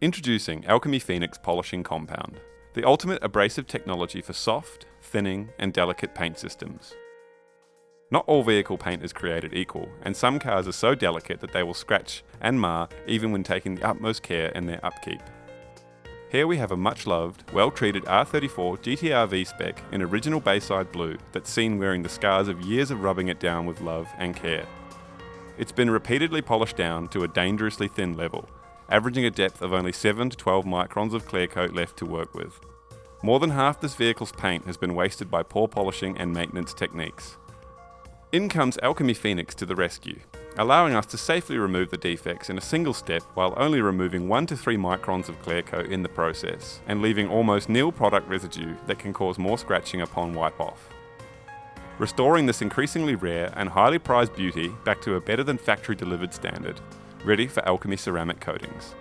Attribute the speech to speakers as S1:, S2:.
S1: Introducing Alchemy Phoenix Polishing Compound, the ultimate abrasive technology for soft, thinning, and delicate paint systems. Not all vehicle paint is created equal, and some cars are so delicate that they will scratch and mar even when taking the utmost care in their upkeep. Here we have a much-loved, well-treated R34 GTR Vspec in original Bayside blue that's seen wearing the scars of years of rubbing it down with love and care. It's been repeatedly polished down to a dangerously thin level, averaging a depth of only 7 to 12 microns of clear coat left to work with. More than half this vehicle's paint has been wasted by poor polishing and maintenance techniques. In comes Alchemy Phoenix to the rescue, allowing us to safely remove the defects in a single step while only removing 1 to 3 microns of clear coat in the process, and leaving almost nil product residue that can cause more scratching upon wipe off. Restoring this increasingly rare and highly prized beauty back to a better than factory delivered standard, ready for Alchemy ceramic coatings.